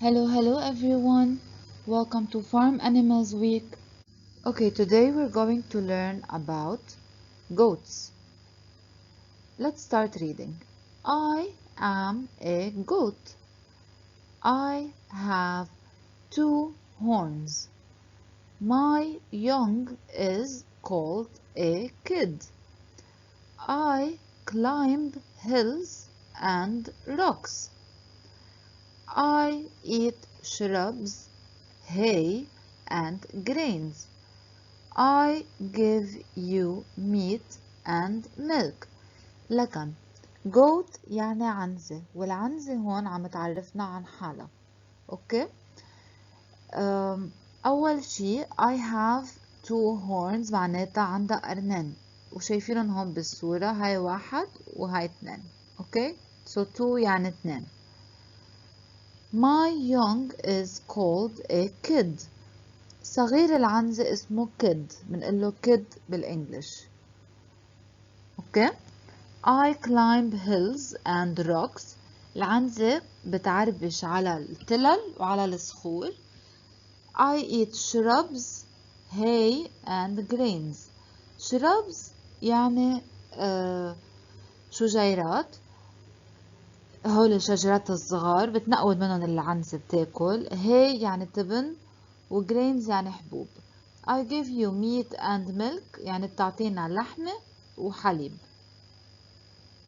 Hello everyone. Welcome to Farm Animals Week. Okay, today we're going to learn about goats. Let's start reading. I am a goat. I have 2 horns. My young is called a kid. I climb hills and rocks. I eat shrubs, hay, and grains. I give you meat and milk. لكن goat يعني عنزة، والعنزة هون عم تعرفنا عن حالها. اوكي. أول شي I have 2 horns معناتها عندها قرنين، وشايفينهم هون بالصورة، هاي 1 وهاي 2. اوكي. so 2 يعني 2. My young is called a kid. صغير العنزة اسمه kid، بنقله kid بالإنجليش. اوكي. I climb hills and rocks. العنزة بتعربش على التلل وعلى الصخور. I eat shrubs, hay and grains. shrubs يعني شجيرات، هول الشجرات الصغار بتنقود منهم العنزة بتاكل. hay يعني تبن، وgrains يعني حبوب. I give you meat and milk يعني بتعطينا لحمة وحليب.